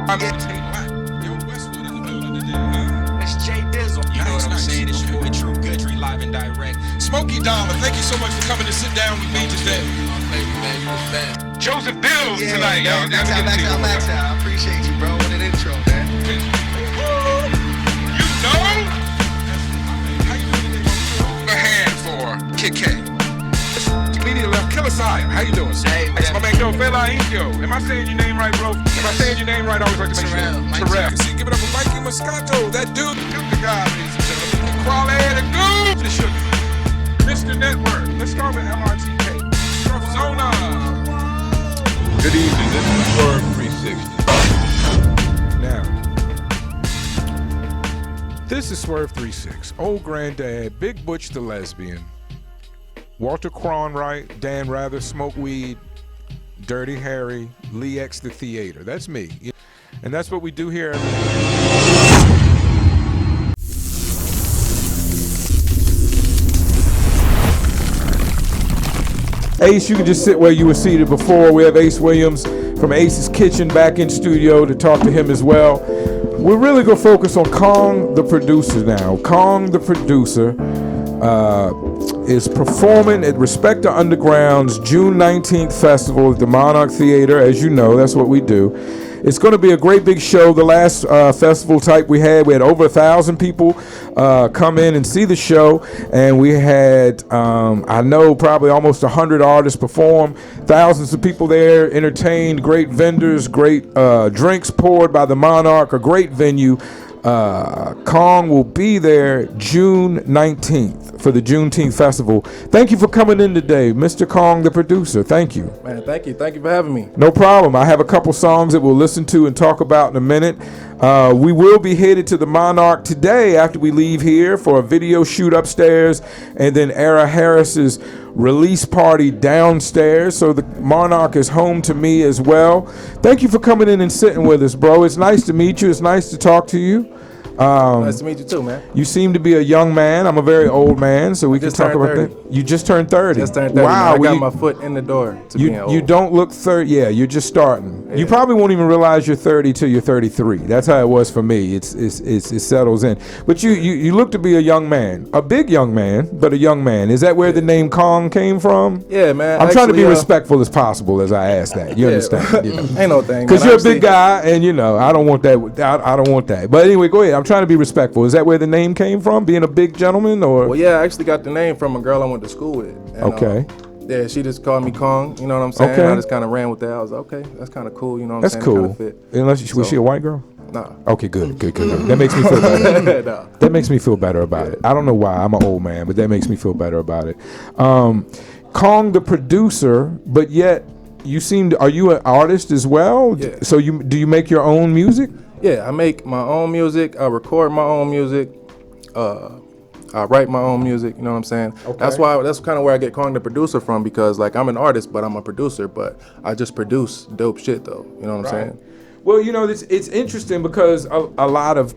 It's Jay Dizzle. You know what I'm saying? It's your boy True Goodry live and direct. Smokey Dollar, thank you so much for coming to sit down with me today. Joseph Bills tonight, y'all. Max out. I appreciate you, bro. What an intro, man. You know? A hand for Kid K. Comedian left Killer Sire. How you doing, sir? Hey, That's my man, Yo, Fela. Am I saying your name right, bro? Am I saying your name right? I always like to make sure. Terrell. See, give it up for Mikey Moscato. That dude, the guy, ladies and gentlemen. Quality the Goof. The sugar. Mr. Network. Let's start with MRTK. Zona. Good evening, this is Swerve 360. Now, this is Swerve 36. Old Granddad, Big Butch the Lesbian, Walter Cronwright, Dan Rather, Smoke Weed, Dirty Harry, Lee X the Theater. That's me. And that's what we do here. Ace, you can just sit where you were seated before. We have Ace Williams from Ace's Kitchen back in studio to talk to him as well. We're really going to focus on Kong the producer now. Kong the producer is performing at Respect the Underground's June 19th festival at the Monarch Theater. As you know, that's what we do. It's going to be a great big show. The last festival type we had over 1,000 people come in and see the show, and we had, I know, probably almost 100 artists perform, thousands of people there, entertained, great vendors, great drinks poured by the Monarch, a great venue. Kong will be there June 19th for the Juneteenth Festival. Thank you for coming in today, Mr. Kong, the producer. Thank you. Man, thank you. Thank you for having me. No problem. I have a couple songs that we'll listen to and talk about in a minute. We will be headed to the Monarch today after we leave here for a video shoot upstairs, and then Era Harris's release party downstairs. So the Monarch is home to me as well. Thank you for coming in and sitting with us, bro. It's nice to meet you. It's nice to talk to you. Nice to meet you too, man. You seem to be a young man. I'm a very old man, so we can talk about 30. That. You just turned 30. Just turned 30. Wow, I got my foot in the door to being old. You don't look 30. Yeah, you're just starting. Yeah. You probably won't even realize you're 30 till you're 33. That's how it was for me. It settles in. But you look to be a young man, a big young man, but a young man. Is that where the name Kong came from? Yeah, man. I'm trying to be respectful as possible as I ask that. You understand? You know. Ain't no thing. Because you're a big guy, and I don't want that. I don't want that. But anyway, go ahead. I'm trying to be respectful. Is that where the name came from? Being a big gentleman, or? Well, yeah, I actually got the name from a girl I went to school with. And, okay. Yeah, she just called me Kong. You know what I'm saying? Okay. I just kind of ran with that. I was like, okay, that's kind of cool. You know what I'm saying? That's cool. Unless was she a white girl? Nah. Okay, good. That makes me feel better. No. That makes me feel better about it. I don't know why. I'm an old man, but that makes me feel better about it. Kong the producer, but yet are you an artist as well? Yeah. So do you make your own music? Yeah, I make my own music. I record my own music. I write my own music. You know what I'm saying? Okay. That's kind of where I get Kong the producer from, because like I'm an artist, but I'm a producer. But I just produce dope shit though. You know what I'm saying? Well, it's interesting because a lot of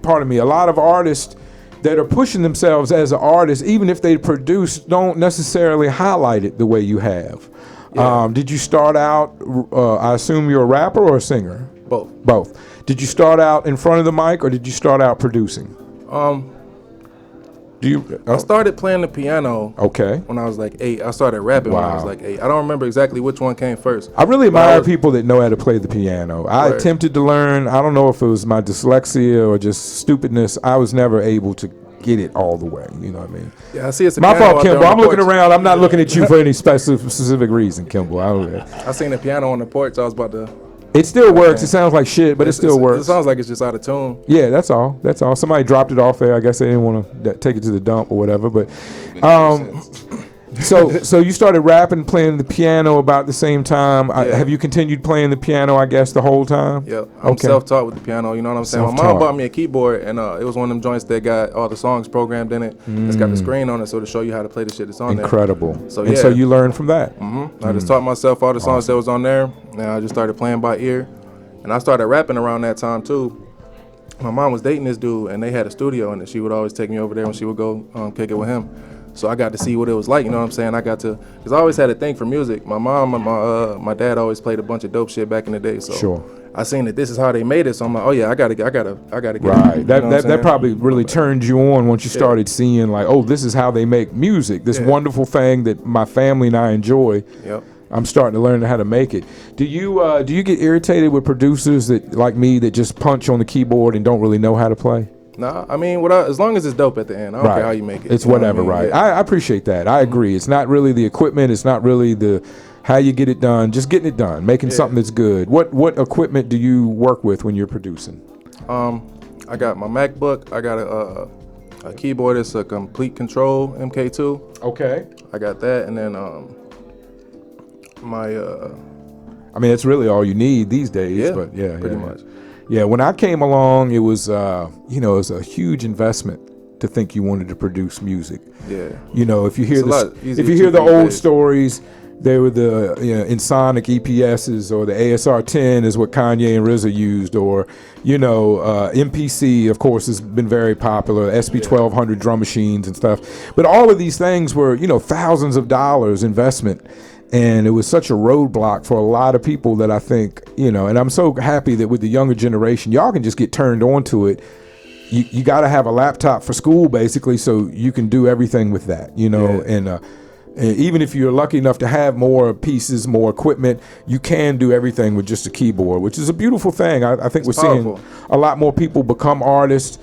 artists that are pushing themselves as an artist, even if they produce, don't necessarily highlight it the way you have. Yeah. Did you start out? I assume you're a rapper or a singer? Both. Did you start out in front of the mic, or did you start out producing? I started playing the piano. Okay. When I was like 8. I started rapping when I was like 8. I don't remember exactly which one came first. I really admire people that know how to play the piano. I attempted to learn. I don't know if it was my dyslexia or just stupidness. I was never able to get it all the way. You know what I mean? Yeah, I see it's a my piano fault, Kimball. I'm looking around. I'm not looking at you for any specific reason, Kimball. I seen the piano on the porch. I was about to. It still works. It sounds like shit, but it still works. It sounds like it's just out of tune. Yeah, that's all. Somebody dropped it off there. I guess they didn't want to take it to the dump or whatever. But so you started rapping, playing the piano about the same time. Yeah. Have you continued playing the piano, I guess, the whole time? Yeah, I'm self-taught with the piano. You know what I'm saying? My mom bought me a keyboard, and it was one of them joints that got all the songs programmed in it. It's got the screen on it, so to show you how to play the shit that's on there. Incredible. So you learned from that. I just taught myself all the songs that was on there, and I just started playing by ear. And I started rapping around that time too. My mom was dating this dude, and they had a studio, and she would always take me over there when she would go kick it with him. So I got to see what it was like, you know what I'm saying? Because I always had a thing for music. My mom and my dad always played a bunch of dope shit back in the day. So sure. I seen that this is how they made it, so I'm like, oh yeah, I gotta get Right. it. You know what I'm That saying? probably really turned you on once you started seeing like, oh, this is how they make music. This wonderful thing that my family and I enjoy. Yep. I'm starting to learn how to make it. Do you get irritated with producers that like me that just punch on the keyboard and don't really know how to play? Nah, I mean, as long as it's dope at the end, I don't care how you make it. It's you know what I whatever, mean? right? Yeah. I appreciate that. I agree. It's not really the equipment. It's not really the how you get it done. Just getting it done, making something that's good. What equipment do you work with when you're producing? I got my MacBook. I got a keyboard. It's a Complete Control MK2. Okay. I got that, and then my I mean, it's really all you need these days. yeah, But pretty much. Yeah, when I came along, it was it was a huge investment to think you wanted to produce music. Yeah. You know, if you hear It's a lot easier if you hear to the these old days. stories, they were the Ensoniq EPSs or the ASR-10 is what Kanye and RZA used, or MPC, of course, has been very popular. SB1200 drum machines and stuff. But all of these things were thousands of dollars investment. And it was such a roadblock for a lot of people that I think, and I'm so happy that with the younger generation, y'all can just get turned on to it. You got to have a laptop for school, basically, so you can do everything with that, and even if you're lucky enough to have more pieces, more equipment, you can do everything with just a keyboard, which is a beautiful thing. I think we're powerful. seeing a lot more people become artists.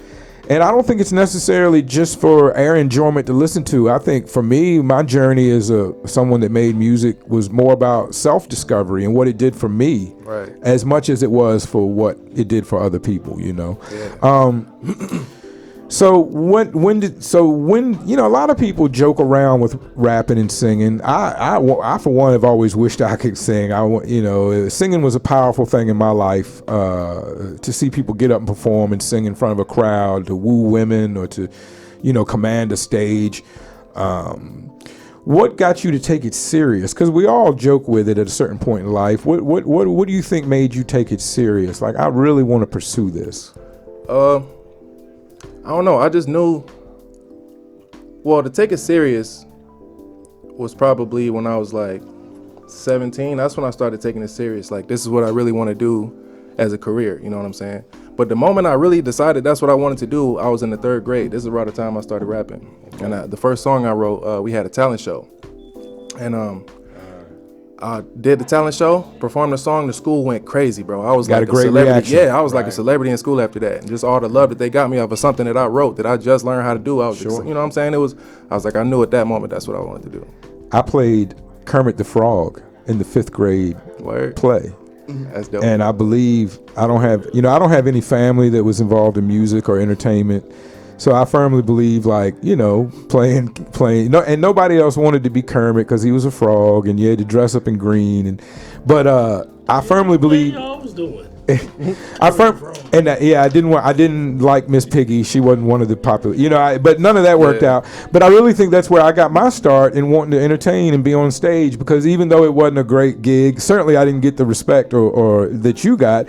And I don't think it's necessarily just for our enjoyment to listen to. I think for me, my journey as someone that made music was more about self-discovery and what it did for me, Right. as much as it was for what it did for other people. Yeah. So when a lot of people joke around with rapping and singing. I for one have always wished I could sing. Singing was a powerful thing in my life. To see people get up and perform and sing in front of a crowd, to woo women, or to, command a stage. What got you to take it serious? Because we all joke with it at a certain point in life. What do you think made you take it serious? Like, I really want to pursue this. I don't know. I just knew. Well, to take it serious was probably when I was like 17. That's when I started taking it serious. Like, this is what I really want to do as a career. You know what I'm saying? But the moment I really decided that's what I wanted to do, I was in the 3rd grade. This is around the time I started rapping. And the first song I wrote, we had a talent show. And I did the talent show, performed the song. The school went crazy, bro. I was Got like a great celebrity. reaction. Yeah, I was like a celebrity in school after that. And just all the love that they got me off of something that I wrote, that I just learned how to do. I was, you know what I'm saying? I was like, I knew at that moment that's what I wanted to do. I played Kermit the Frog in the 5th grade Word. play. That's dope. And I believe I don't have any family that was involved in music or entertainment. So I firmly believe, playing. No, and nobody else wanted to be Kermit because he was a frog, and you had to dress up in green. But I firmly believe. What y'all was doing? I didn't like Miss Piggy. She wasn't one of the popular, but none of that worked out. But I really think that's where I got my start in wanting to entertain and be on stage, because even though it wasn't a great gig, certainly I didn't get the respect or that you got.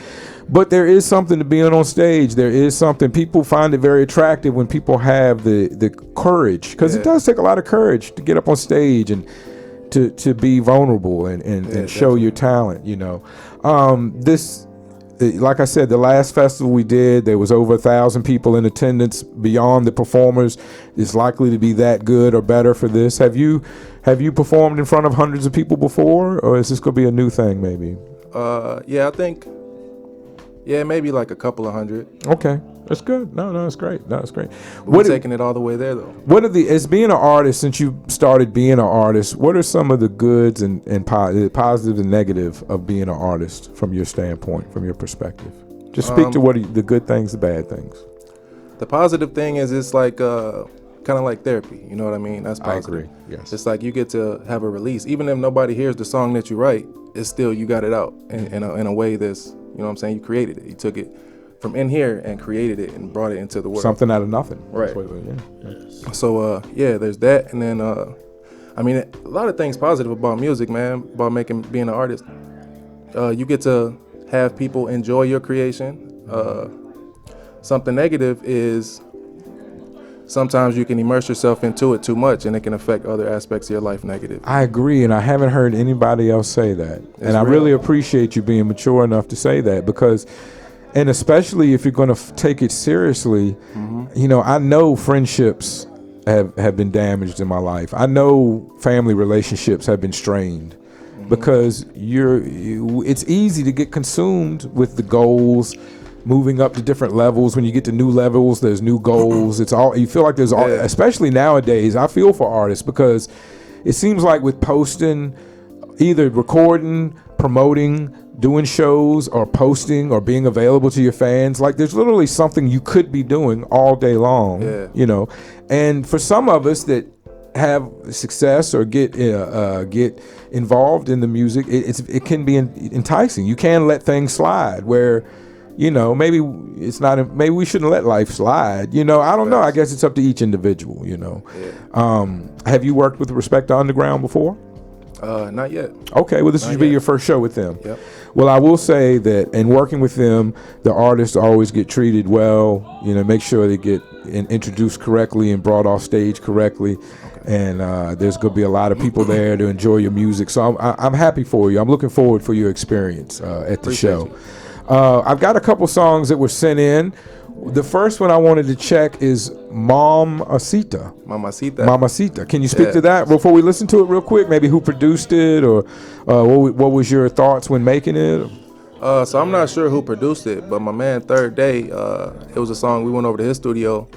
But there is something to being on stage. There is something. People find it very attractive when people have the courage, because it does take a lot of courage to get up on stage and to be vulnerable and show your talent. Like I said, the last festival we did, there was over 1,000 people in attendance beyond the performers. It's likely to be that good or better for this. Have you performed in front of hundreds of people before, or is this going to be a new thing maybe? I think. Yeah, maybe like a couple of hundred. Okay, that's good. No, that's great. That's great. We're taking it all the way there, though. As being an artist, since you started being an artist, what are some of the goods and positive and negative of being an artist from your standpoint, from your perspective? Just speak to the good things, the bad things. The positive thing is it's like kind of like therapy. You know what I mean? That's positive. I agree. Yes. It's like you get to have a release, even if nobody hears the song that you write. It's still you got it out in a way that's. You know what I'm saying? You created it. You took it from in here and created it and brought it into the world. Something out of nothing. Right. Yeah. So, there's that. And then, a lot of things positive about music, man, about being an artist. You get to have people enjoy your creation. Something negative is sometimes you can immerse yourself into it too much, and it can affect other aspects of your life negatively. I agree, and I haven't heard anybody else say that. And I really appreciate you being mature enough to say that, because, and especially if you're going to take it seriously, you know, I know friendships have been damaged in my life. I know family relationships have been strained because it's easy to get consumed with the goals, moving up to different levels. When you get to new levels, there's new goals. It's all, you feel like there's all, especially nowadays, I feel for artists, because it seems like with posting, either recording, promoting, doing shows, or posting, or being available to your fans, like there's literally something you could be doing all day long, you know. And for some of us that have success or get involved in the music, it can be enticing. You can let things slide where, you know, maybe we shouldn't let life slide. You know, I don't know. I guess it's up to each individual, you know. Have you worked with Respect the Underground before? Not yet. Okay, well, this should be your first show with them. Yep. Well, I will say that in working with them, the artists always get treated well. You know, make sure they get introduced correctly and brought off stage correctly. And there's going to be a lot of people there to enjoy your music. So I'm happy for you. I'm looking forward for your experience at the show. I've got a couple songs that were sent in. The first one I wanted to check is Mamacita. Mamacita. Can you speak to that before we listen to it real quick? Maybe who produced it, or what was your thoughts when making it? So I'm not sure who produced it, but my man Third Day, it was a song. We went over to his studio,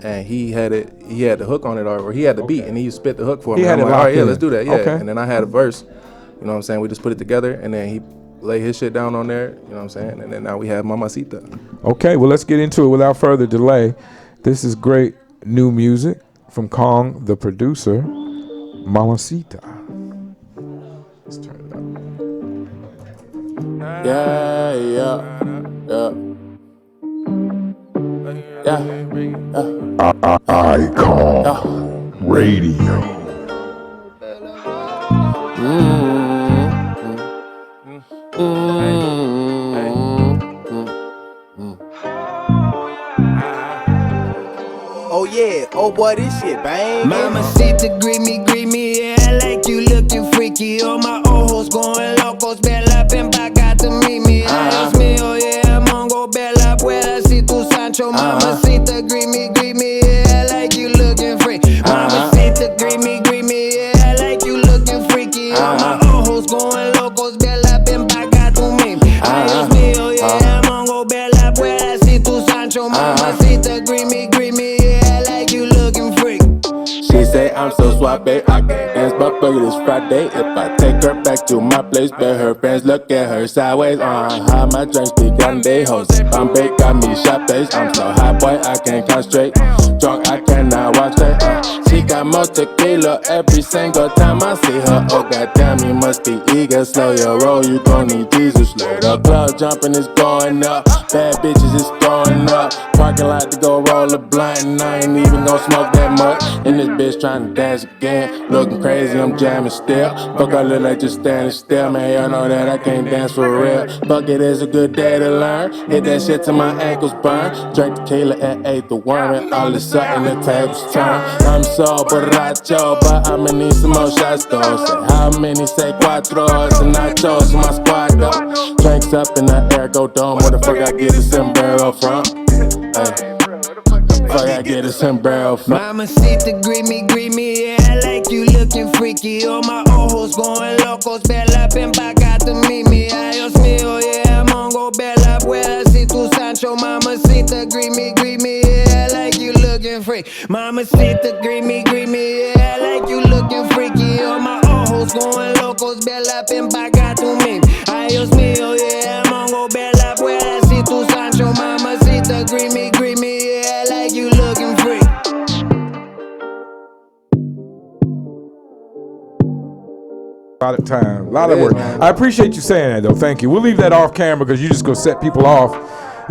and he had the hook on it, or he had the beat, and he spit the hook for me. He had it like, locked all right, in. Let's do that. Yeah. Okay. And then I had a verse. You know what I'm saying? We just put it together, and then he lay his shit down on there. You know what I'm saying? And then now we have Mamacita. Okay, well, let's get into it without further delay. This is great new music from Kong, the producer. Mamacita. Let's turn it up. Icon Radio. Oh yeah, oh boy, this shit bang. Mamacita, greet me, yeah, I like you looking freaky. All my ojos going locos, bella, ven pa' acá to meet me. Ay, Dios mío, yeah, mongo, bella, pueda si tu Sancho. Mamacita, greet me, yeah, I like you looking freaky. Mamacita, greet me, yeah, I like you looking freaky. All my ojos going locos, bella, ven pa' acá to meet me. Ay, Dios mío, yeah, mongo, bella, pueda si tu Sancho. Mamacita, greet me, yeah, I like you looking freaky. She say I'm so suave, I can't dance but fuck this Friday. If I take her back to my place, bet her friends look at her sideways. High, my drinks be grande, Jose Bombay got me shot face. I'm so high, boy, I can't concentrate. Drunk, I cannot watch straight. She got more tequila every single time I see her. Oh goddamn, you must be eager. Slow your roll, you gon' need Jesus. Let the club jumping is going up. Bad bitches is throwing up. Parking lot to go roll a blunt, and I ain't even gon' smoke that much. And this bitch tryna dance again, looking crazy, I'm jamming still. Fuck, I look like just standing still, man. Y'all know that I can't dance for real. Fuck, it is a good day to learn. Hit that shit till my ankles burn. Drank tequila and ate the worm, and all of a sudden the tables turn. I'm so borracho, but I'ma need some more shots though. Say how many, say cuatros and nachos for my squad though. Drinks up in the air, go dome. Where the fuck I get a sombrero from? Hey. Fuck, I get a sombrero from. Mamacita, greet me, yeah, I like you looking freaky. All my ojos going locos, bella, ven pa' acá to meet me. Ay, Dios mío, yeah, mongo, bella, pueda si tu Sancho. Mamacita, greet me, yeah, I like you looking freaky. Mamacita, greet me, yeah, I like you looking freaky. All my ojos going locos, bella, ven pa' acá to meet me. Ay, Dios mío, yeah, mongo, bella, pueda si tu Sancho. Mamacita, greet me, yeah, I like you looking freaky. A lot of time, a lot of work. I appreciate you saying that, though. Thank you. We'll leave that off camera because you just gonna set people off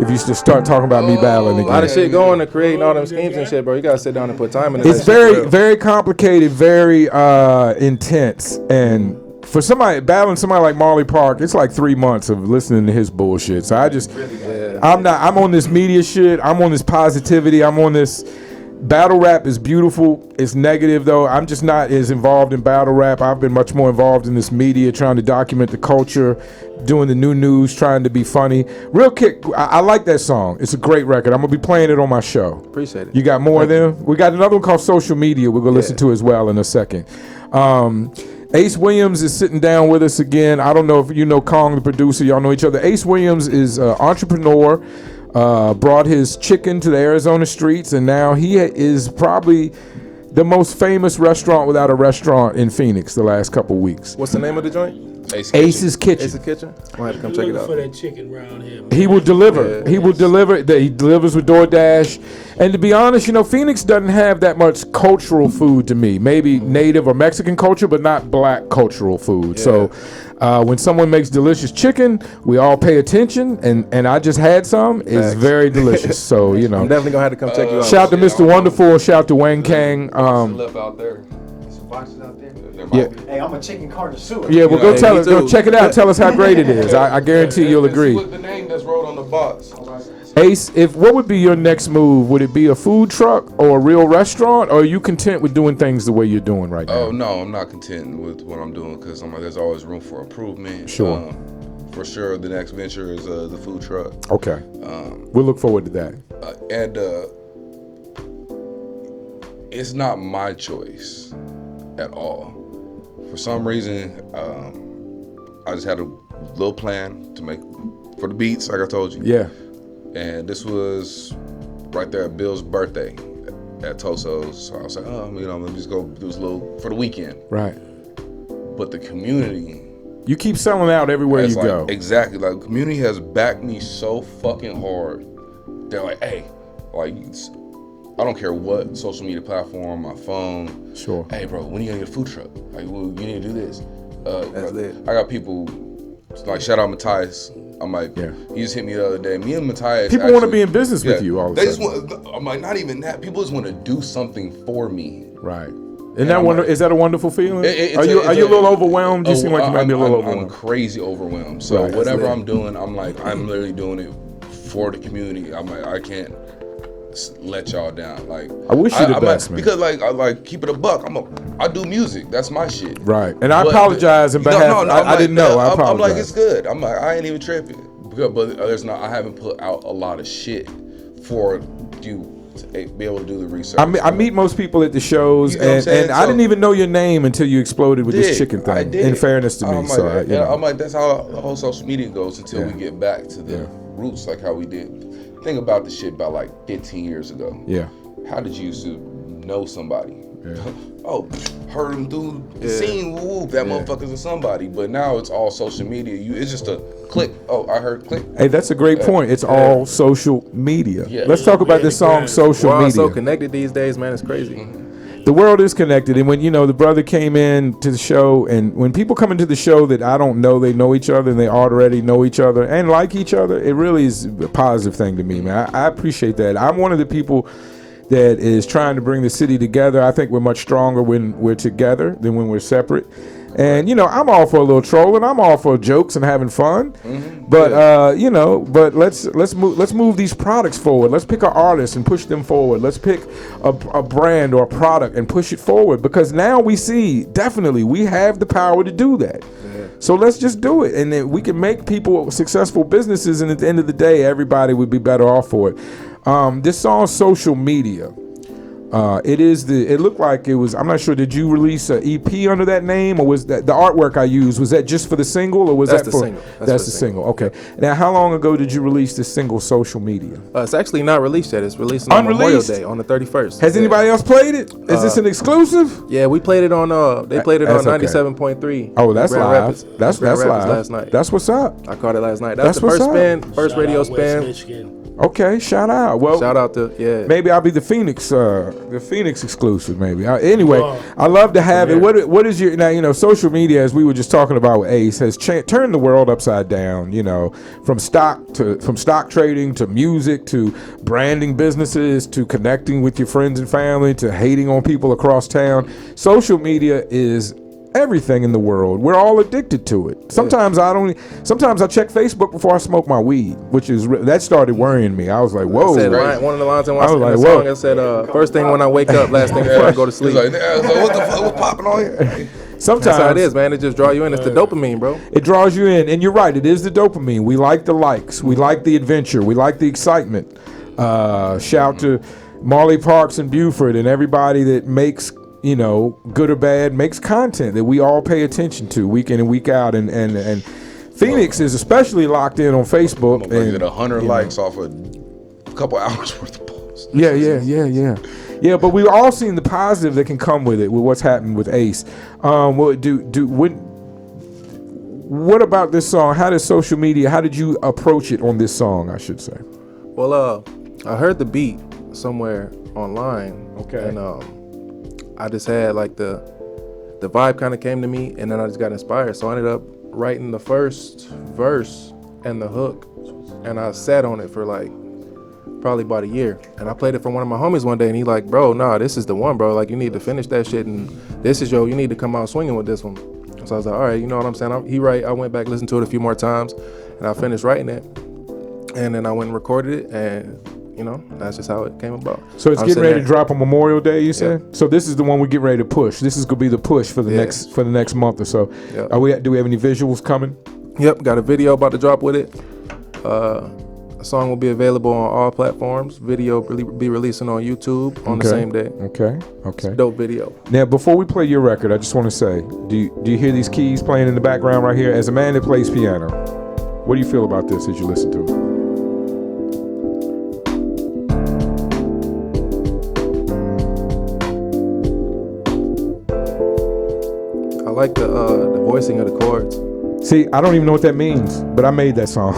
if you just start talking about me battling again. A lot of shit going to creating all them schemes and shit, bro. You gotta sit down and put time in it. It's very, very complicated, very intense, and for somebody battling somebody like Marley Park, it's like 3 months of listening to his bullshit. So I just, I'm on this media shit. I'm on this positivity. I'm on this. Battle rap is beautiful. It's negative though. I'm just not as involved in battle rap. I've been much more involved in this media, trying to document the culture, doing the new news, trying to be funny. Real Kick, I like that song. It's a great record. I'm gonna be playing it on my show. Appreciate it. You got more of them? We got another one called Social Media we're gonna listen to as well in a second. Ace Williams is sitting down with us again. I don't know if you know Kong, the producer. Y'all know each other. Ace Williams is an entrepreneur. Brought his chicken to the Arizona streets, and now he is probably the most famous restaurant without a restaurant in Phoenix the last couple weeks. What's the name of the joint? Ace's Kitchen. Ace's Kitchen. I'll have to come check it out. For that chicken around here. He will deliver. He will deliver. He delivers with DoorDash. And to be honest, Phoenix doesn't have that much cultural food to me. Maybe native or Mexican culture, but not black cultural food. Yeah. So when someone makes delicious chicken, we all pay attention. And I just had some. It's very delicious. So, I'm definitely going to have to come check you out. Shout out to Mr. Wonderful. Shout out to Wang Kang. Left out there. Some boxes out there. Yeah. Hey, I'm a chicken connoisseur. Yeah, well, go tell us. Go check it out. Tell us how great it is. I guarantee you'll agree. What the name that's wrote on the box? Ace, what would be your next move? Would it be a food truck or a real restaurant, or are you content with doing things the way you're doing right now? Oh no, I'm not content with what I'm doing because there's always room for improvement. Sure. For sure, the next venture is the food truck. Okay. We'll look forward to that. And it's not my choice at all. For some reason, I just had a little plan to make for the beats, like I told you. Yeah. And this was right there at Bill's birthday at Toso's. So I was like, let me just go do this little for the weekend. Right. But the community. You keep selling out everywhere you go. Exactly. Like, the community has backed me so fucking hard. They're like, hey, I don't care what social media platform, my phone. Sure. Hey, bro, when are you gonna get a food truck? Like, well, you need to do this. That's it. I got people, like, shout out Matthias. I'm like, he just hit me the other day. Me and Matthias. People want to be in business with you all the time. I'm like, not even that. People just want to do something for me. Right. Is that a wonderful feeling? Are you a little overwhelmed? You seem like you might be a little overwhelmed. I'm crazy overwhelmed. So whatever I'm doing, I'm literally doing it for the community. I'm like, I can't let y'all down. Like, I wish you the best, man. Because I keep it a buck. I do music. That's my shit. Right. And I apologize in behalf. I didn't know. I apologize. I'm like, it's good. I'm like, I ain't even tripping. But I haven't put out a lot of shit for you to be able to do the research. I meet most people at the shows, and I didn't even know your name until you exploded with this chicken thing. I did. In fairness to me, I'm like, that's how the whole social media goes until we get back to the roots, like how we did. Think about the shit about like 15 years ago. Yeah. How did you used to know somebody? Yeah. Heard him through the scene. Woo, that motherfucker's a somebody. But now it's all social media. It's just a click. Oh, I heard click. Hey, that's a great point. It's all social media. Yeah. Let's talk about this song, Social Media. We're all so connected these days, man. It's crazy. Mm-hmm. The world is connected, and when the brother came in to the show, and when people come into the show that I don't know, they know each other and they already know each other and like each other, it really is a positive thing to me, man. I appreciate that. I'm one of the people that is trying to bring the city together. I think we're much stronger when we're together than when we're separate. And I'm all for a little trolling. I'm all for jokes and having fun. Mm-hmm. But but let's move these products forward. Let's pick our artists and push them forward. Let's pick a brand or a product and push it forward, because now we see definitely we have the power to do that. Yeah. So let's just do it, and then we can make people successful businesses. And at the end of the day, everybody would be better off for it. This song, Social Media. It looked like it was, I'm not sure, did you release an EP under that name, or was that the artwork I used, was that just for the single, or was that's that the for single? That's the single. Okay. Now, how long ago did you release this single, Social Media? It's actually not released yet. It's releasing on Memorial Day on the 31st. Has anybody else played it? Is this an exclusive? Yeah, we played it on they played it on 97.3. Oh, that's Grand live. Rapids. That's Grand live. Rapids last night. That's what's up. I caught it last night. That's the first spin, first Shout radio out West spin. Michigan. Okay, shout out. Well, shout out to maybe I'll be the Phoenix exclusive. Maybe. Anyway, I love to have it. What is your now? Social media, as we were just talking about with Ace, has turned the world upside down. From stock trading to music to branding businesses to connecting with your friends and family to hating on people across town. Social media is everything in the world. We're all addicted to it. Sometimes I check Facebook before I smoke my weed, which is that started worrying me. I was like, whoa. One of the lines in the song, I said, first thing when I wake up, last thing before I go to sleep. Like, what the fuck, what's popping on here? Sometimes that's how it is, man. It just draws you in. It's the dopamine, bro. It draws you in, and you're right. It is the dopamine. We like the likes. We like the adventure. We like the excitement. Shout to Marley Parks and Buford and everybody that makes, good or bad, makes content that we all pay attention to week in and week out. And Phoenix is especially locked in on Facebook. I'm gonna get 100 likes off a couple hours worth of posts. Yeah, but we've all seen the positive that can come with it, with what's happened with Ace. What about this song? How did you approach it on this song, I should say? Well, I heard the beat somewhere online. Okay. And I just had like the vibe kind of came to me, and then I just got inspired. So I ended up writing the first verse and the hook, and I sat on it for like probably about a year. And I played it for one of my homies one day, and he like, bro, nah, this is the one, bro. Like, you need to finish that shit, and you need to come out swinging with this one. So I was like, all right, you know what I'm saying? I went back, listened to it a few more times, and I finished writing it. And then I went and recorded it, and that's just how it came about. So it's getting ready to drop on Memorial Day, you said? Yeah. So this is the one we get ready to push. This is gonna be the push for the next month or so. Yeah. Do we have any visuals coming? Yep, got a video about to drop with it. A song will be available on all platforms. Video will be releasing on YouTube on the same day. Okay. It's a dope video. Now, before we play your record, I just want to say, do you hear these keys playing in the background right here? As a man that plays piano, what do you feel about this as you listen to it? I like the voicing of the chords. See, I don't even know what that means, but I made that song.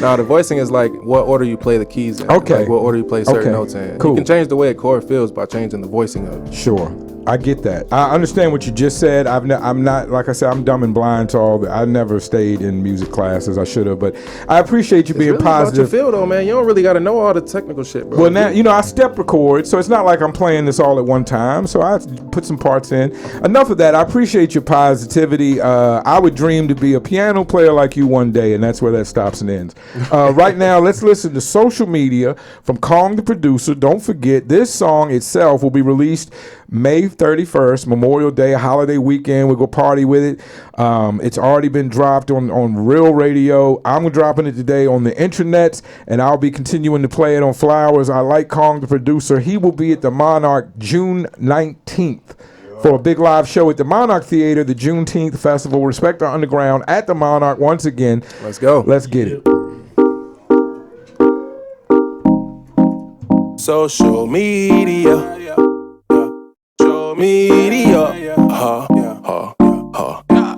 Now, the voicing is like what order you play the keys in. Okay. Like what order you play certain notes in. Cool. You can change the way a chord feels by changing the voicing of it. Sure. I get that. I understand what you just said. I'm not, like I said, I'm dumb and blind to all that. I never stayed in music classes. I should have, but I appreciate you being really positive. About your feel though, man. You don't really got to know all the technical shit, bro. Well, now, I step record, so it's not like I'm playing this all at one time. So I put some parts in. Enough of that. I appreciate your positivity. I would dream to be a piano player like you one day, and that's where that stops and ends. Right now, let's listen to Social Media from Kong the Producer. Don't forget, this song itself will be released May 31st, Memorial Day, a holiday weekend. We'll go party with it. It's already been dropped on Real Radio. I'm dropping it today on the intranets, and I'll be continuing to play it on Flowers. I like Kong the Producer. He will be at the Monarch June 19th for a big live show at the Monarch Theater, the Juneteenth Festival. Respect Our Underground at the Monarch once again. Let's go. Let's get it. Social media.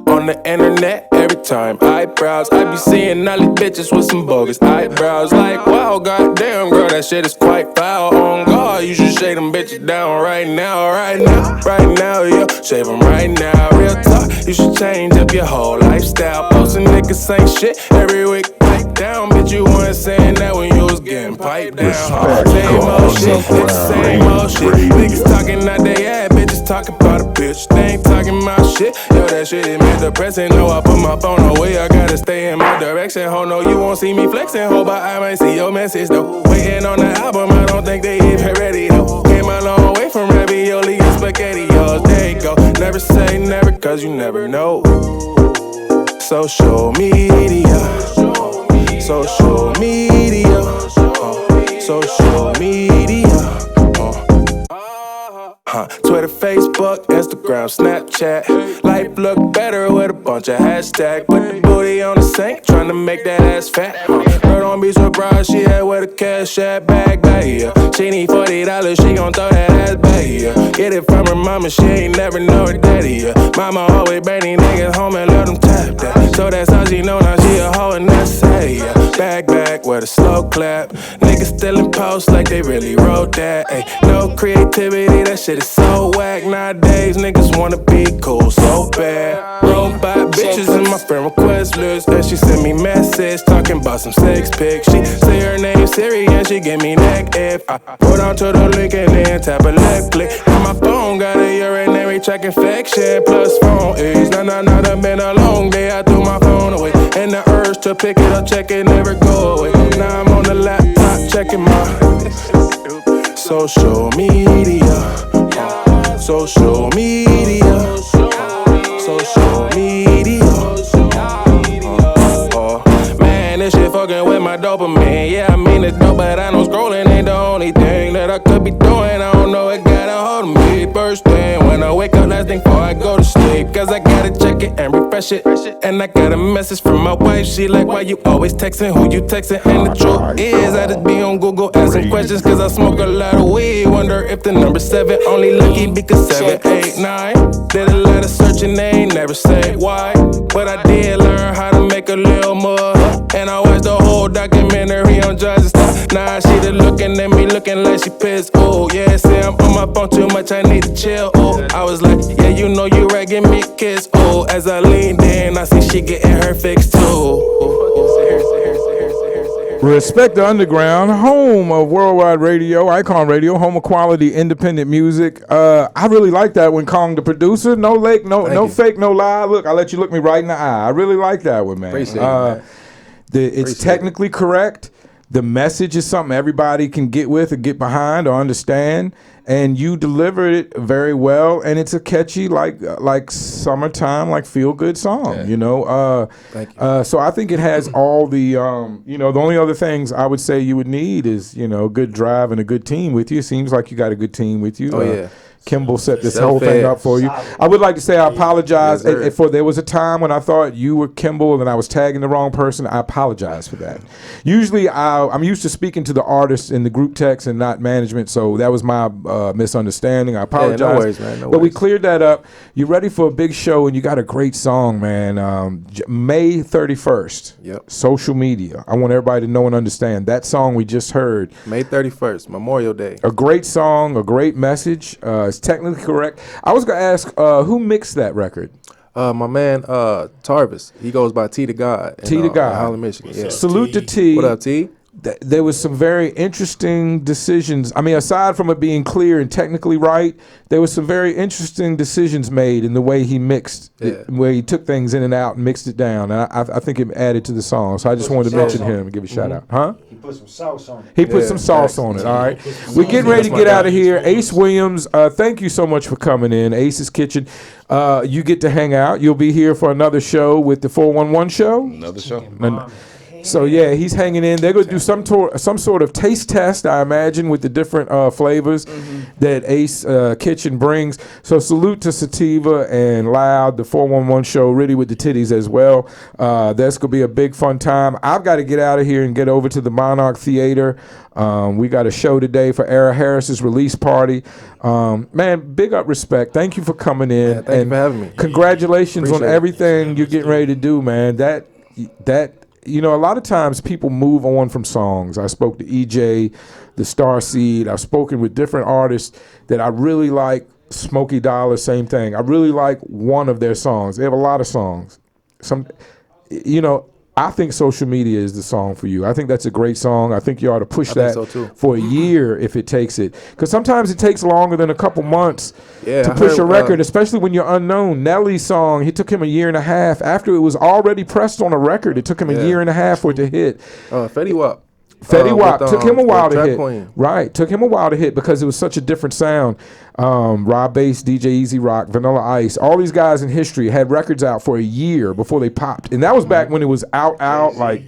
On the internet, every time I browse, I be seeing all these bitches with some bogus eyebrows. Like, wow, goddamn, girl, that shit is quite foul. On God, you should shave them bitches down right now, yeah. Shave them right now, real talk. You should change up your whole lifestyle. Posting niggas ain't shit every week. Pipe down, bitch, you weren't saying that when you was getting piped down. Same old shit, it's same old shit. Niggas talking out they ass, bitches talking about a bitch. They ain't talking about shit. Yo, that shit is me depressing. No, I put my phone away, I gotta stay in my direction. Ho, no, you won't see me flexing. Hope I might see your message though. Waiting on the album, I don't think they even ready though. Came a long way from ravioli and spaghettios. There you go. Never say never, cause you never know. Social media. Social media. Social media. Twitter, Facebook, Instagram, Snapchat. Life look better with a bunch of hashtags. Put the booty on the sink, tryna make that ass fat. Girl, don't be surprised, she had with a cash at bag, yeah. She need $40, she gon' throw that ass back, yeah. Get it from her mama, she ain't never know her daddy, yeah. Mama always bring these niggas home and let them tap that. So that's how she know now she a hoe and that's say, yeah. Back with a slow clap. Niggas still in post like they really wrote that, ayy. No creativity, that shit is so whack. Nowadays, niggas wanna be cool so bad. Robot bitches in my friend request list. And she sent me message talking about some sex pics. She say her name Siri and she give me neck if I Put onto the link and then tap a left click. On my phone, got a urinary tract infection. Plus phone is done been a long day. I threw my phone away. And the urge to pick it up, check it, never go away. Now I'm on the laptop checking my social media. Social media. Social media. Man, this shit fucking with my dopamine. Yeah, I mean it's dope, but I know scrolling ain't the only thing that I could be doing. I don't know, it got a hold of me. First thing when I wake up, last thing before I go to sleep. Cause I gotta check it and refresh it. And I got a message from my wife. She like, why you always texting? Who you texting? And the truth is, I just be on Google asking questions. Cause I smoke a lot of weed. Wonder if the number 7 only lucky because 7, 8, 9. Did a lot of searching, they ain't never say why. But I did learn how to make a little more. And I watched the whole documentary on drugs and stuff. Nah, she just looking at me, looking like she pissed. Oh, yeah, say I'm on my phone too much, I need to chill. Oh, I was like, yeah, you know you right, give me a kiss. Oh, as I leaned in, I see she getting her fix too. Respect the Underground, home of worldwide radio, Icon Radio, home of quality independent music. I really like that one, Kong the producer. No lake, no fake, no lie. Look, I let you look me right in the eye. I really like that one, man. Appreciate it, man. It's technically correct. The message is something everybody can get with or get behind or understand, and you delivered it very well. And it's a catchy, like summertime, like feel good song. You know. Thank you. So I think it has all the the only other things I would say you would need is good drive and a good team with you. It seems like you got a good team with you. Oh yeah. Kimball set this whole thing up for you. I would like to say I apologize for there was a time when I thought you were Kimball and I was tagging the wrong person. I apologize for that. Usually I'm used to speaking to the artists in the group text and not management, so that was my misunderstanding. I apologize. Yeah, no worries, man. No but we worries. cleared that up. You're ready for a big show and you got a great song, man. May 31st. Yep. Social media. I want everybody to know and understand that song we just heard. May 31st, Memorial Day. A great song, a great message. It's technically correct. I was gonna ask who mixed that record. My man Tarvis. He goes by T to God. T to God. Holland, Michigan. Yeah. Salute to T. What up, T? There was some very interesting decisions. I mean, aside from it being clear and technically right, there was some very interesting decisions made in the way he mixed, where he took things in and out and mixed it down. And I think it added to the song. So I just wanted to mention him and give a shout out. Huh? He put some sauce on it. He put some sauce on it. All right. We're getting ready to get out of here. Ace Williams, thank you so much for coming in. Ace's Kitchen. You get to hang out. You'll be here for another show with the 411 show. Another show. So yeah, he's hanging in. They're gonna do some sort of taste test, I imagine, with the different flavors that Ace Kitchen brings. So salute to Sativa and Loud, the 411 show, really with the titties as well. That's gonna be a big fun time. I've got to get out of here and get over to the Monarch Theater. We got a show today for Era Harris's release party. Man, big up respect. Thank you for coming in. Yeah, thank you for having me. Congratulations Appreciate on everything you're getting ready to do, man. That a lot of times people move on from songs. I spoke to EJ, the Starseed. I've spoken with different artists that I really like. Smokey Dollar, same thing. I really like one of their songs. They have a lot of songs. I think Social Media is the song for you. I think that's a great song. I think you ought to push that for a year if it takes it. Because sometimes it takes longer than a couple months to push a record, especially when you're unknown. Nelly's song, it took him a year and a half. After it was already pressed on a record, it took him a year and a half for it to hit. Fetty Wap. Fetty Wap took him a while to hit. Queen. Right, took him a while to hit because it was such a different sound. Rob Bass, DJ Easy Rock, Vanilla Ice, all these guys in history had records out for a year before they popped. And that was back when it was out, like,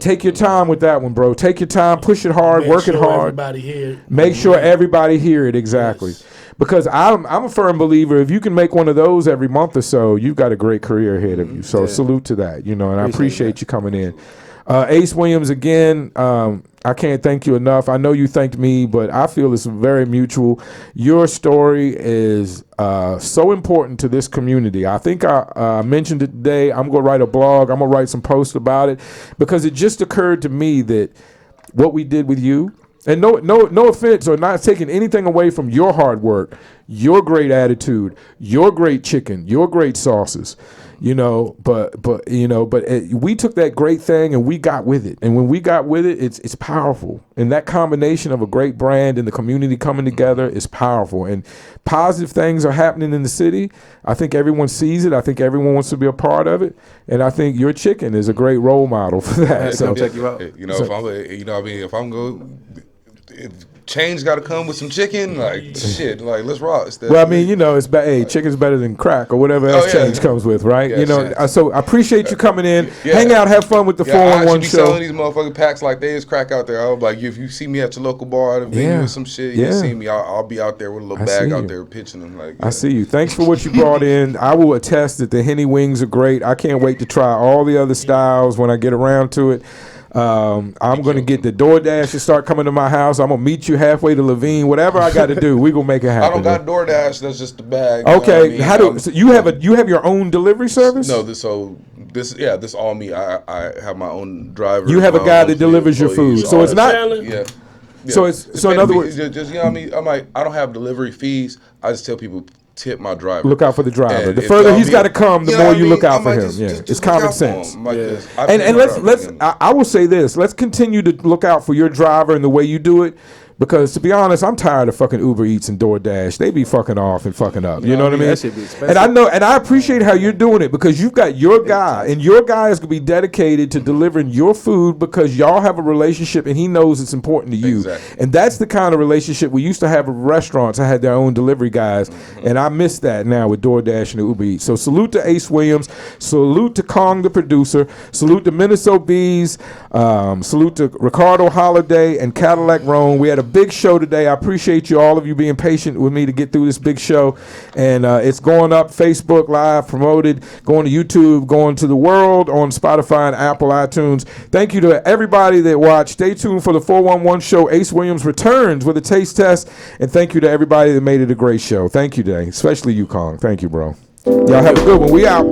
take your time with that one, bro. Take your time, push it hard, work it hard. Make sure everybody hear it, exactly. Yes. Because I'm a firm believer, if you can make one of those every month or so, you've got a great career ahead of you. So salute to that, and I appreciate you coming in. Ace Williams, again, I can't thank you enough. I know you thanked me, but I feel it's very mutual. Your story is so important to this community. I think I mentioned it today. I'm going to write a blog. I'm going to write some posts about it because it just occurred to me that what we did with you, and no offense or not taking anything away from your hard work, your great attitude, your great chicken, your great sauces. you know. But we took that great thing and we got with it. And when we got with it, it's powerful. And that combination of a great brand and the community coming together is powerful. And positive things are happening in the city. I think everyone sees it. I think everyone wants to be a part of it. And I think your chicken is a great role model for that. So check you out. You know, if I'm going, if change got to come with some chicken, like shit, like let's rock. Well, I mean, you know, it's hey, chicken's better than crack or whatever else change comes with, right? Yeah, you know, so I appreciate you coming in, hang out, have fun with the 411 I actually be show. selling these motherfucking packs like they is crack out there. I was like, if you see me at your local bar, the venue or some shit, you see me, I'll be out there with a little bag out there pitching them. Like, I see you. Thanks for what you brought in. I will attest that the Henny wings are great. I can't wait to try all the other styles when I get around to it. I'm going to get the DoorDash to start coming to my house. I'm going to meet you halfway to Levine. Whatever I got to do, we going to make it happen. I don't got DoorDash. That's just the bag. Okay. So you have your own delivery service? No, this all me. I have my own driver. You have a guy that delivers your food. So it's not. Yeah. So in other words, just you know what I mean. I'm like, I don't have delivery fees. I just tell people tip my driver. Look out for the driver. And the further he's got to come, the more you look out I'm for like, him. just It's look common out for sense. him. Like this. And let's I will say this. Let's continue to look out for your driver and the way you do it. Because to be honest, I'm tired of fucking Uber Eats and DoorDash. They be fucking off and fucking up. You know what I mean? That shit be expensive. And I know, and I appreciate how you're doing it because you've got your guy, and your guy is gonna be dedicated to delivering your food because y'all have a relationship, and he knows it's important to you. Exactly. And that's the kind of relationship we used to have with restaurants. I had their own delivery guys, and I miss that now with DoorDash and Uber Eats. So salute to Ace Williams, salute to Kong the producer, salute to Minnesota Bees, salute to Ricardo Holiday and Cadillac Roan. We had a big show today. I appreciate you, all of you, being patient with me to get through this big show. And it's going up Facebook Live, promoted, going to YouTube, going to the world on Spotify and Apple iTunes. Thank you to everybody that watched. Stay tuned for the 411 show. Ace Williams returns with a taste test. And thank you to everybody that made it a great show. Thank you today, especially you, Kong. Thank you, bro. Y'all have a good one. We out.